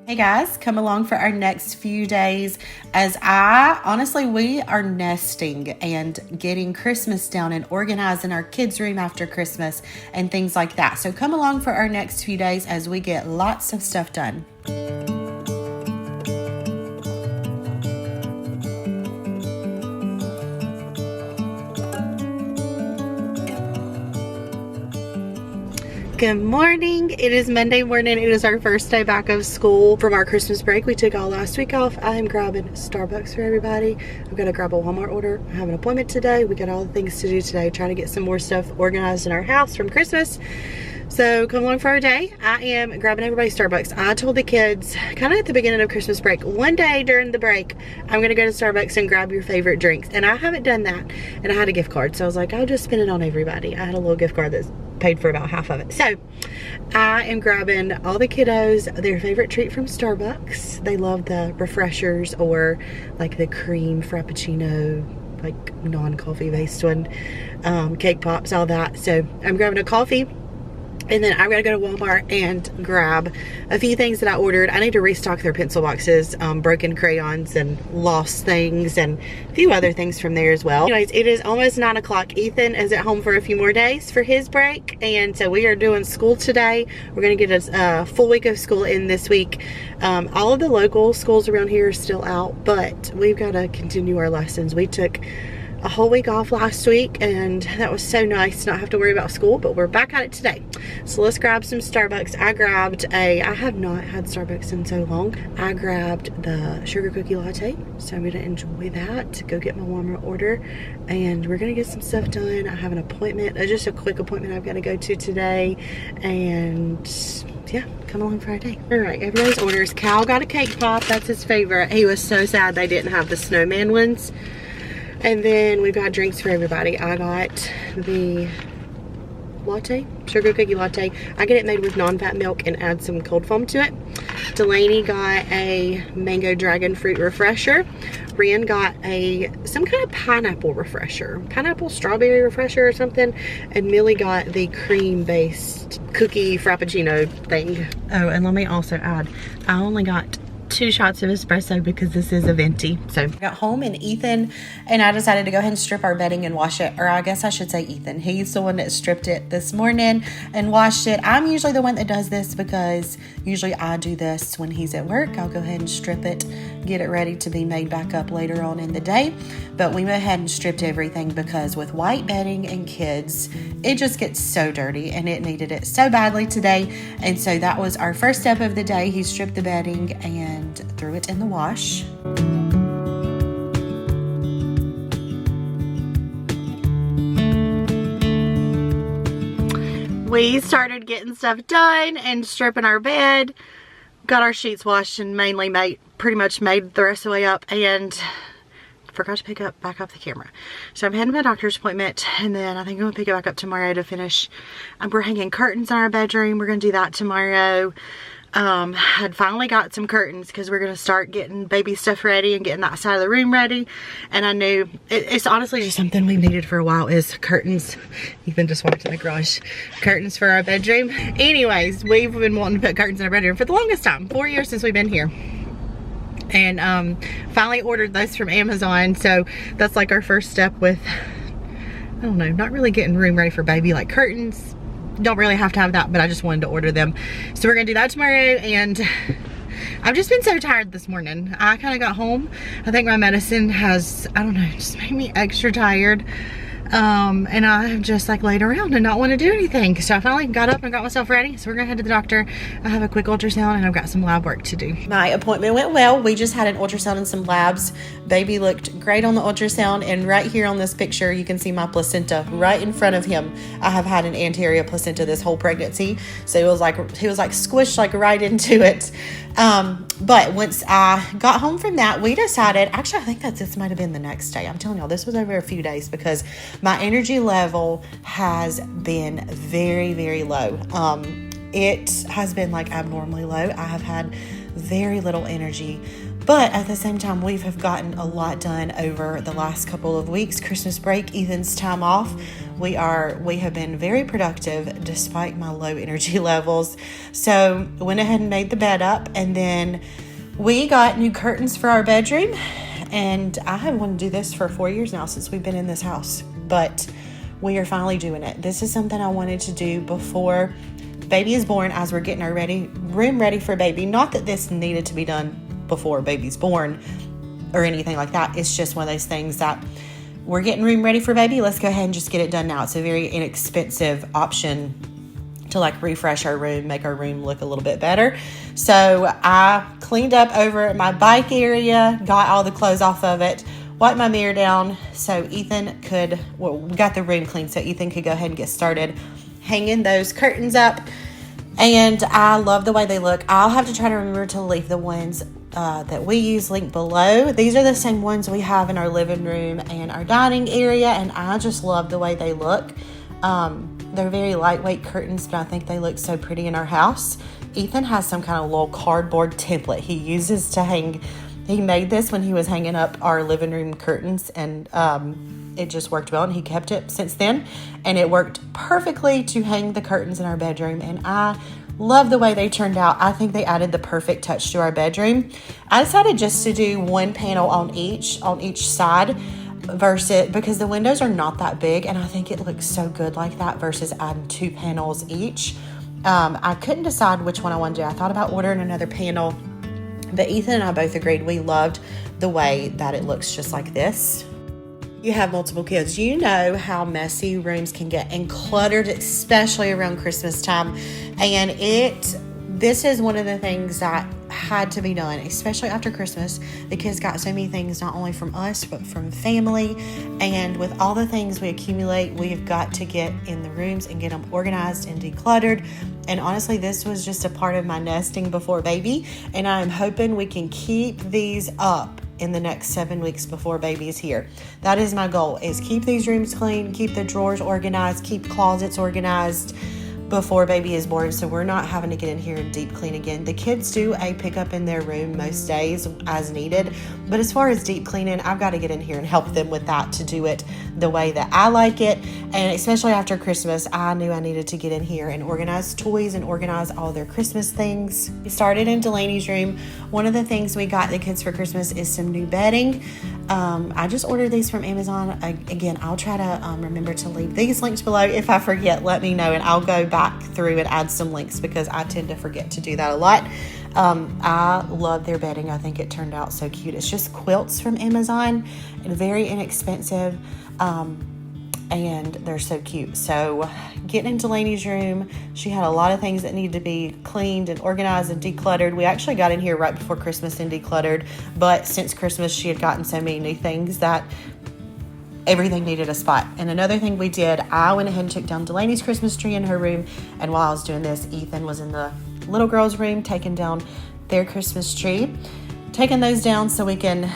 Hey guys, come along for our next few days as we are nesting and getting Christmas down and organizing our kids' room after Christmas and things like that. So come along for our next few days as we get lots of stuff done. Good morning. It is Monday morning. It is our first day back of school from our Christmas break. We took all last week off. I am grabbing Starbucks for everybody. I'm going to grab a Walmart order. I have an appointment today. We got all the things to do today, trying to get some more stuff organized in our house from Christmas. So come along for our day. I am grabbing everybody Starbucks. I told the kids kind of at the beginning of Christmas break, one day during the break, I'm going to go to Starbucks and grab your favorite drinks. And I haven't done that. And I had a gift card. So I was like, I'll just spend it on everybody. I had a little gift card that's paid for about half of it. So I am grabbing all the kiddos their favorite treat from Starbucks. They love the refreshers or like the cream frappuccino, like non-coffee based one, cake pops, all that. So I'm grabbing a coffee. And then I'm gonna go to Walmart and grab a few things that I ordered. I need to restock their pencil boxes, broken crayons and lost things and a few other things from there as well. Anyways, it is almost 9 o'clock. Ethan is at home for a few more days for his break. And so we are doing school today. We're gonna get a full week of school in this week. All of the local schools around here are still out, but we've gotta continue our lessons. We took a whole week off last week and that was so nice to not have to worry about school, but we're back at it today. So let's grab some Starbucks. I have not had Starbucks in so long. I grabbed the sugar cookie latte, so I'm gonna enjoy that, go get my Walmart order, and we're gonna get some stuff done. I have an appointment, just a quick appointment I've got to go to today, and yeah, come along for our day. All right, everybody's orders. Cal got a cake pop, that's his favorite. He was so sad they didn't have the snowman ones. And then we've got drinks for everybody. I got the latte, sugar cookie latte. I get it made with non-fat milk and add some cold foam to it. Delaney got a mango dragon fruit refresher. Ren got some kind of pineapple refresher, pineapple strawberry refresher or something. And Millie got the cream-based cookie frappuccino thing. Oh, and let me also add, I only got 2 shots of espresso because this is a venti. So I got home and Ethan and I decided to go ahead and strip our bedding and wash it, or I guess I should say Ethan. He's the one that stripped it this morning and washed it. I'm usually the one that does this because usually I do this when he's at work. I'll go ahead and strip it, get it ready to be made back up later on in the day. But we went ahead and stripped everything because with white bedding and kids, it just gets so dirty and it needed it so badly today. And so that was our first step of the day. He stripped the bedding and threw it in the wash. We started getting stuff done and stripping our bed. Got our sheets washed and pretty much made the rest of the way up, and forgot to back up the camera. So I'm heading to my doctor's appointment, and then I think I'm gonna pick it back up tomorrow to finish. We're hanging curtains in our bedroom. We're gonna do that tomorrow. Had finally got some curtains because we're gonna start getting baby stuff ready and getting that side of the room ready. And I knew it's honestly just something we've needed for a while is curtains. Even just walked in the garage. Curtains for our bedroom. Anyways, we've been wanting to put curtains in our bedroom for the longest time. 4 years since we've been here. And finally ordered those from Amazon. So that's like our first step with, I don't know, not really getting room ready for baby, like curtains. Don't really have to have that, but I just wanted to order them. So we're gonna do that tomorrow, and I've just been so tired this morning. I kind of got home. I think my medicine has, I don't know, just made me extra tired. And I just like laid around and not want to do anything. So I finally got up and got myself ready. So we're gonna head to the doctor. I have a quick ultrasound and I've got some lab work to do. My appointment went well. We just had an ultrasound and some labs. Baby looked great on the ultrasound, and right here on this picture you can see my placenta right in front of him. I have had an anterior placenta this whole pregnancy, so he was like squished like right into it. But once I got home from that, we decided, actually I think that this might have been the next day. I'm telling y'all, this was over a few days because my energy level has been very, very low. It has been like abnormally low. I have had very little energy But at the same time, we have gotten a lot done over the last couple of weeks. Christmas break, Ethan's time off. We have been very productive despite my low energy levels. So went ahead and made the bed up, and then we got new curtains for our bedroom. And I have wanted to do this for 4 years now since we've been in this house, but we are finally doing it. This is something I wanted to do before baby is born, as we're getting our room ready for baby. Not that this needed to be done before baby's born or anything like that. It's just one of those things that we're getting room ready for baby. Let's go ahead and just get it done now. It's a very inexpensive option to like refresh our room, make our room look a little bit better. So I cleaned up over at my bike area, got all the clothes off of it, wiped my mirror down so Ethan could, we got the room clean so Ethan could go ahead and get started hanging those curtains up. And I love the way they look. I'll have to try to remember to leave the ones that we use linked below. These are the same ones we have in our living room and our dining area, and I just love the way they look. They're very lightweight curtains, but I think they look so pretty in our house. Ethan has some kind of little cardboard template he uses to hang. He made this when he was hanging up our living room curtains, and it just worked well, and he kept it since then, and it worked perfectly to hang the curtains in our bedroom, and I love the way they turned out. I think they added the perfect touch to our bedroom. I decided just to do one panel on each side versus, because the windows are not that big, and I think it looks so good like that versus adding 2 panels each. I couldn't decide which one I wanted to do. I thought about ordering another panel, but Ethan and I both agreed we loved the way that it looks just like this. You have multiple kids, you know how messy rooms can get and cluttered, especially around Christmas time. And this is one of the things that had to be done, especially after Christmas. The kids got so many things, not only from us, but from family. And with all the things we accumulate, we've got to get in the rooms and get them organized and decluttered. And honestly, this was just a part of my nesting before baby. And I'm hoping we can keep these up in the next 7 weeks before baby is here. That is my goal, is keep these rooms clean, keep the drawers organized, keep closets organized before baby is born, so we're not having to get in here and deep clean again. The kids do a pickup in their room most days as needed, but as far as deep cleaning, I've got to get in here and help them with that, to do it the way that I like it. And especially after Christmas, I knew I needed to get in here and organize toys and organize all their Christmas things. We started in Delaney's room. One of the things we got the kids for Christmas is some new bedding. I just ordered these from Amazon. Again, I'll try to remember to leave these links below. If I forget, let me know, and I'll go back through and add some links because I tend to forget to do that a lot. I love their bedding. I think it turned out so cute. It's just quilts from Amazon and very inexpensive. And they're so cute. So getting in Delaney's room, she had a lot of things that needed to be cleaned and organized and decluttered. We actually got in here right before Christmas and decluttered, but since Christmas she had gotten so many new things that everything needed a spot. And another thing we did, I went ahead and took down Delaney's Christmas tree in her room, and while I was doing this, Ethan was in the little girl's room taking down their Christmas tree, taking those down so we can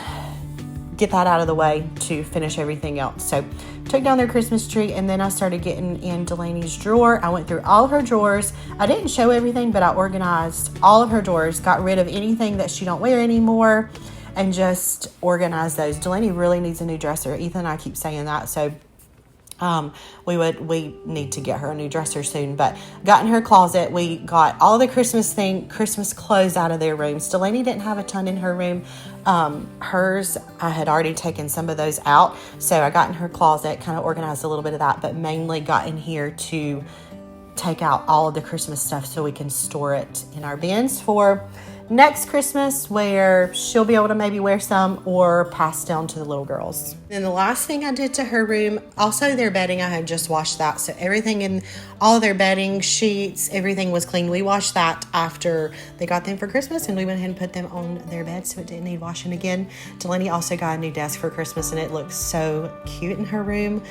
get that out of the way to finish everything else. So took down their Christmas tree, and then I started getting in Delaney's drawer. I went through all of her drawers. I didn't show everything, but I organized all of her drawers, got rid of anything that she don't wear anymore, and just organized those. Delaney really needs a new dresser. Ethan and I keep saying that, so we need to get her a new dresser soon. But got in her closet. We got all the Christmas clothes out of their rooms. Delaney didn't have a ton in her room. Hers, I had already taken some of those out, so I got in her closet, kind of organized a little bit of that, but mainly got in here to take out all of the Christmas stuff so we can store it in our bins for next Christmas, where she'll be able to maybe wear some or pass down to the little girls. Then the last thing I did to her room, also their bedding, I had just washed that. So everything in all their bedding, sheets, everything was clean. We washed that after they got them for Christmas, and we went ahead and put them on their bed so it didn't need washing again. Delaney also got a new desk for Christmas, and it looks so cute in her room.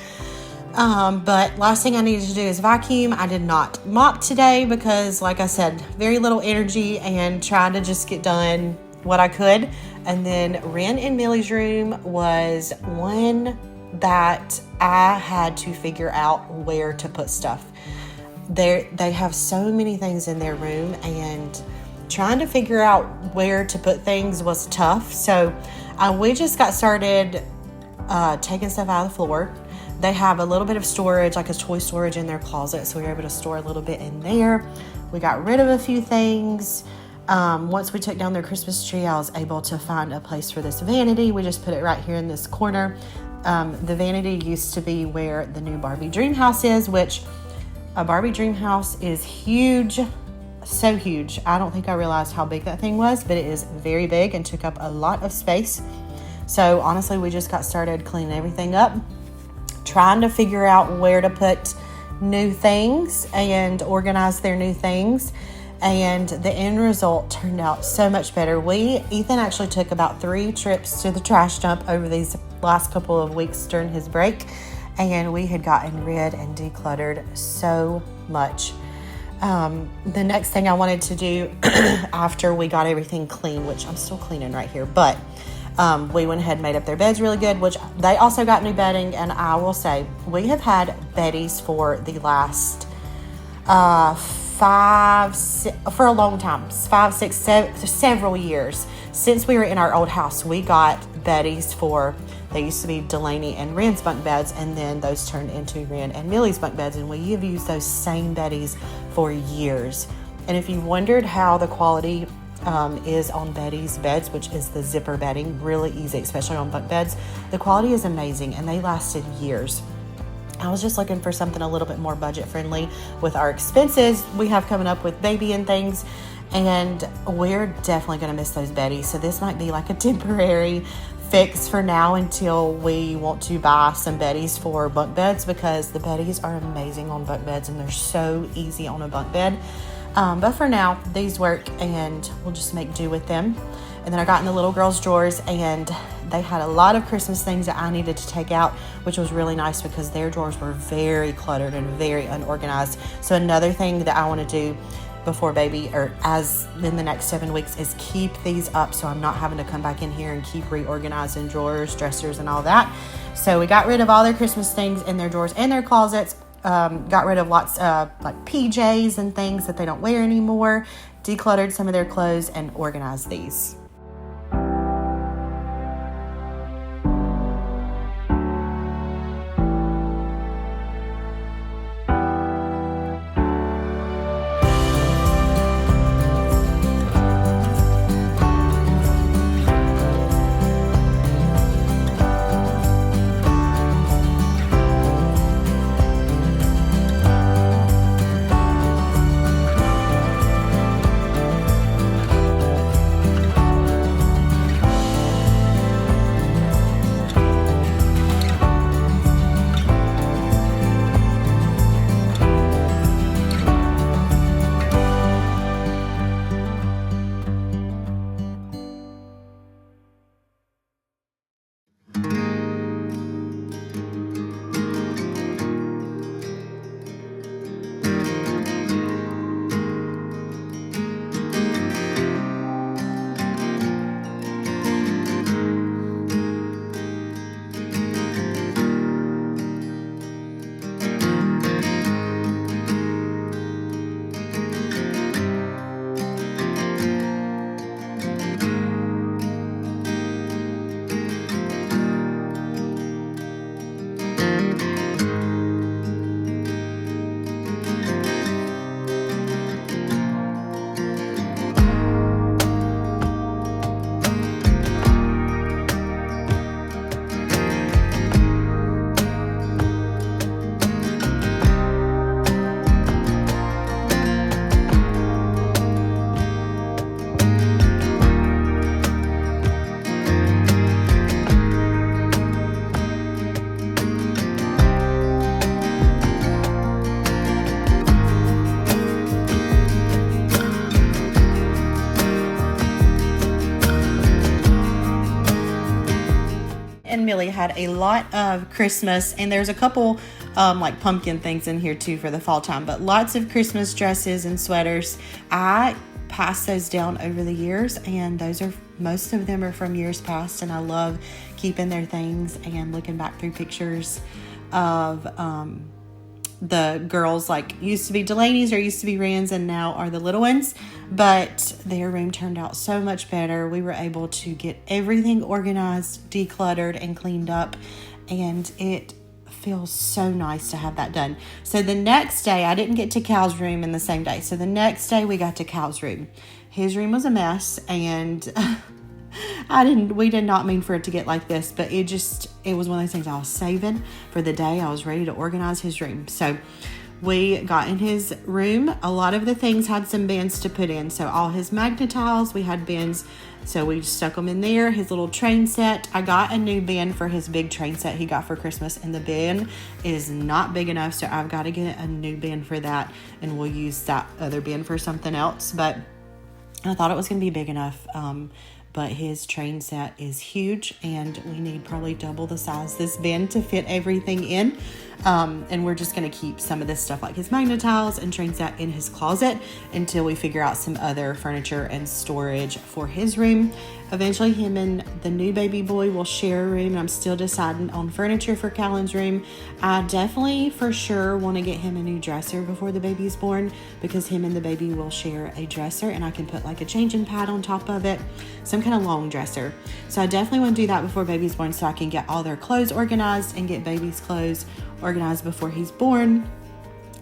But last thing I needed to do is vacuum. I did not mop today because, like I said, very little energy, and tried to just get done what I could. And then Ren and Millie's room was one that I had to figure out where to put stuff. They have so many things in their room, and trying to figure out where to put things was tough. So we just got started taking stuff out of the floor. They have a little bit of storage, like a toy storage in their closet, so we were able to store a little bit in there. We got rid of a few things. Once we took down their Christmas tree, I was able to find a place for this vanity. We just put it right here in this corner. The vanity used to be where the new Barbie dream house is, which a Barbie dream house is huge, so huge. I don't think I realized how big that thing was, but it is very big and took up a lot of space. So honestly, we just got started cleaning everything up, trying to figure out where to put new things and organize their new things. And the end result turned out so much better. Ethan actually took about 3 trips to the trash dump over these last couple of weeks during his break. And we had gotten rid and decluttered so much. The next thing I wanted to do after we got everything clean, which I'm still cleaning right here, but we went ahead and made up their beds really good, which they also got new bedding. And I will say, we have had beddies for the last for a long time, 5, 6, 7, several years. Since we were in our old house, we got beddies for, they used to be Delaney and Ren's bunk beds, and then those turned into Ren and Millie's bunk beds, and we have used those same beddies for years. And if you wondered how the quality is on Betty's beds, which is the zipper bedding, really easy, especially on bunk beds, the quality is amazing, and they lasted years. I was just looking for something a little bit more budget friendly with our expenses we have coming up with baby and things, and we're definitely going to miss those beddies. So this might be like a temporary fix for now until we want to buy some beddies for bunk beds, because the beddies are amazing on bunk beds and they're so easy on a bunk bed. But for now, these work and we'll just make do with them. And then I got in the little girls' drawers, and they had a lot of Christmas things that I needed to take out, which was really nice because their drawers were very cluttered and very unorganized. So another thing that I want to do before baby, or as in the next 7 weeks, is keep these up so I'm not having to come back in here and keep reorganizing drawers, dressers, and all that. So we got rid of all their Christmas things in their drawers and their closets. Got rid of lots of like PJs and things that they don't wear anymore, decluttered some of their clothes, and organized these. and Millie had a lot of Christmas, and there's a couple like pumpkin things in here too for the fall time, but lots of Christmas dresses and sweaters. I passed those down over the years, and most of them are from years past, and I love keeping their things and looking back through pictures of the girls like used to be Delaney's or used to be Ren's and now are the little ones. But their room turned out so much better. We were able to get everything organized, decluttered, and cleaned up. And it feels so nice to have that done. So the next day, I didn't get to Cal's room in the same day. So the next day we got to Cal's room. His room was a mess, and we did not mean for it to get like this, but it was one of those things I was saving for the day I was ready to organize his room. So we got in his room. A lot of the things had some bins to put in. So all his magnet tiles, we had bins. So we stuck them in there. His little train set. I got a new bin for his big train set he got for Christmas, and the bin is not big enough. So I've got to get a new bin for that, and we'll use that other bin for something else. But I thought it was going to be big enough. But his train set is huge, and we need probably double the size of this bin to fit everything in. And we're just going to keep some of this stuff like his magnet tiles and train set in his closet until we figure out some other furniture and storage for his room. Eventually, him and the new baby boy will share a room. I'm still deciding on furniture for Callan's room. I definitely for sure want to get him a new dresser before the baby's born, because him and the baby will share a dresser, and I can put like a changing pad on top of it, some kind of long dresser. So I definitely want to do that before baby's born, so I can get all their clothes organized and get baby's clothes organized before he's born.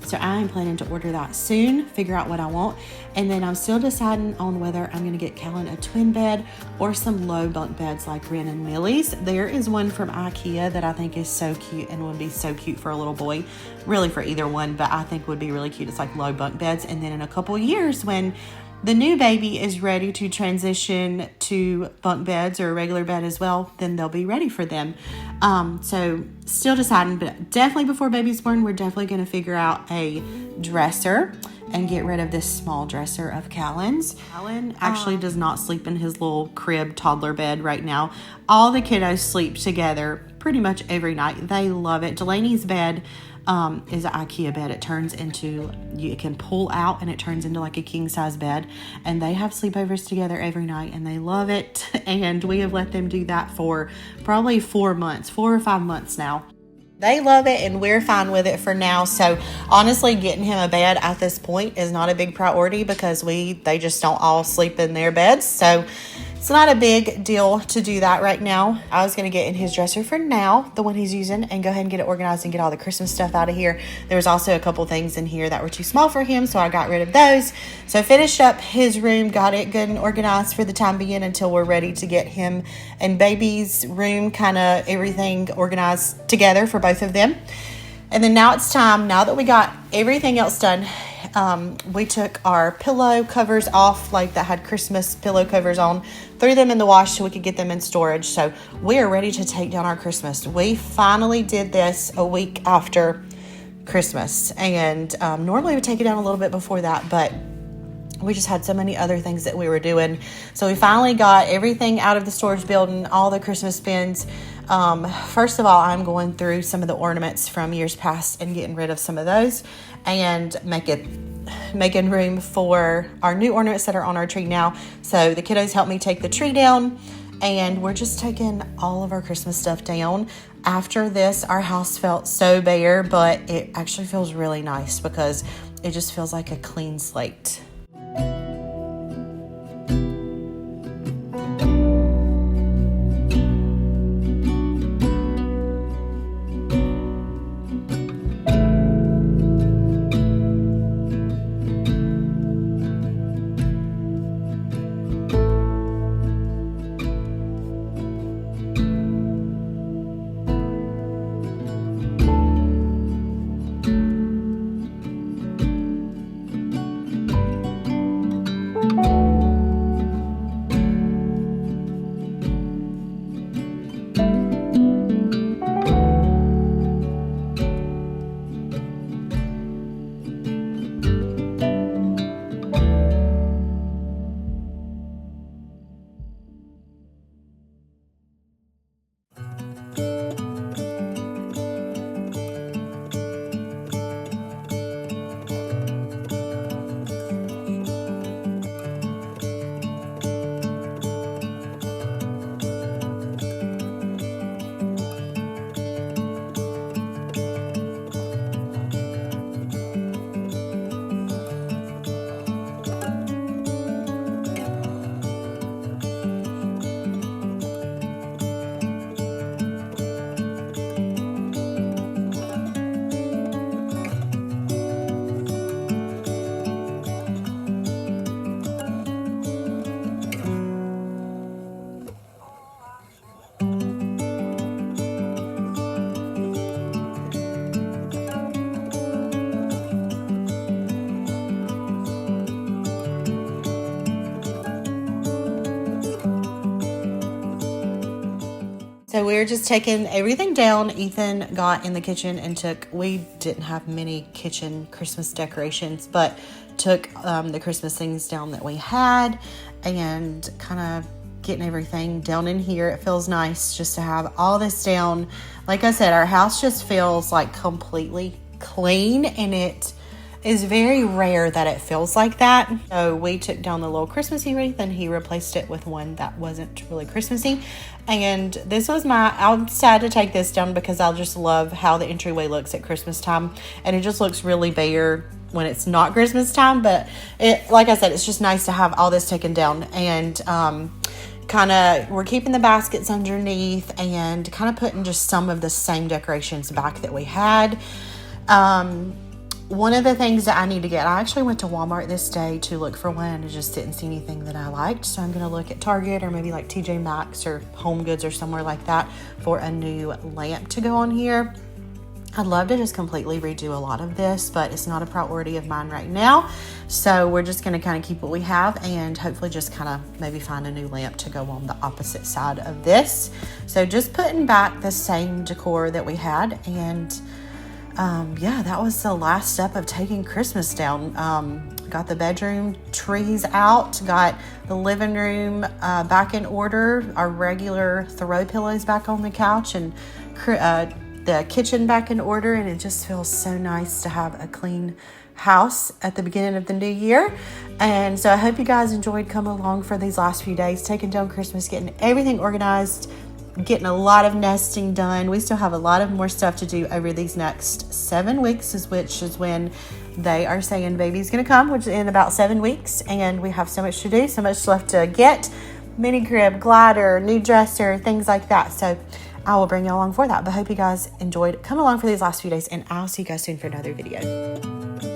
So I am planning to order that soon, figure out what I want. And then I'm still deciding on whether I'm going to get Callan a twin bed or some low bunk beds like Ren and Millie's. There is one from IKEA that I think is so cute and would be so cute for a little boy. Really for either one, but I think would be really cute. It's like low bunk beds. And then in a couple years, when the new baby is ready to transition to bunk beds or a regular bed as well, then they'll be ready for them. So still deciding, but definitely before baby's born, we're definitely going to figure out a dresser and get rid of this small dresser of Callan's. Callan actually does not sleep in his little crib toddler bed right now. All the kiddos sleep together pretty much every night. They love it. Delaney's bed is an IKEA bed. It turns into, you can pull out and it turns into like a king size bed, and they have sleepovers together every night and they love it. And we have let them do that for probably 4 or 5 months now. They love it and we're fine with it for now. So honestly, getting him a bed at this point is not a big priority because they just don't all sleep in their beds. So it's not a big deal to do that right now. I was going to get in his dresser for now, the one he's using, and go ahead and get it organized and get all the Christmas stuff out of here. There was also a couple things in here that were too small for him, so I got rid of those. So I finished up his room, got it good and organized for the time being until we're ready to get him and baby's room, kind of everything organized together for both of them. And then now it's time, now that we got everything else done, we took our pillow covers off, like that had Christmas pillow covers on, threw them in the wash so we could get them in storage. So we are ready to take down our Christmas. We finally did this a week after Christmas, and normally we take it down a little bit before that, but we just had so many other things that we were doing. So we finally got everything out of the storage building, all the Christmas bins. First of all, I'm going through some of the ornaments from years past and getting rid of some of those and making room for our new ornaments that are on our tree now. So the kiddos helped me take the tree down, and we're just taking all of our Christmas stuff down. After this, our house felt so bare, but it actually feels really nice because it just feels like a clean slate. So we were just taking everything down. Ethan got in the kitchen and we didn't have many kitchen Christmas decorations, but took the Christmas things down that we had and kind of getting everything down in here. It feels nice just to have all this down. Like I said, our house just feels like completely clean, and it is very rare that it feels like that. So we took down the little Christmassy wreath and he replaced it with one that wasn't really Christmassy. And this was I'm sad to take this down because I just love how the entryway looks at Christmas time. And it just looks really bare when it's not Christmas time. But like I said, it's just nice to have all this taken down. And we're keeping the baskets underneath and kind of putting just some of the same decorations back that we had. One of the things that I need to get, I actually went to Walmart this day to look for one and just didn't see anything that I liked. So I'm going to look at Target or maybe like TJ Maxx or Home Goods or somewhere like that for a new lamp to go on here. I'd love to just completely redo a lot of this, but it's not a priority of mine right now. So we're just going to kind of keep what we have and hopefully just kind of maybe find a new lamp to go on the opposite side of this. So just putting back the same decor that we had, and yeah, that was the last step of taking Christmas down. Got the bedroom trees out, got the living room back in order, our regular throw pillows back on the couch, and the kitchen back in order. And it just feels so nice to have a clean house at the beginning of the new year. And so I hope you guys enjoyed coming along for these last few days, taking down Christmas, getting everything organized, getting a lot of nesting done. We still have a lot of more stuff to do over these next 7 weeks, which is when they are saying baby's going to come, which is in about 7 weeks. And we have so much to do, so much left to get. Mini crib, glider, new dresser, things like that. So I will bring you along for that. But I hope you guys enjoyed coming along for these last few days, and I'll see you guys soon for another video.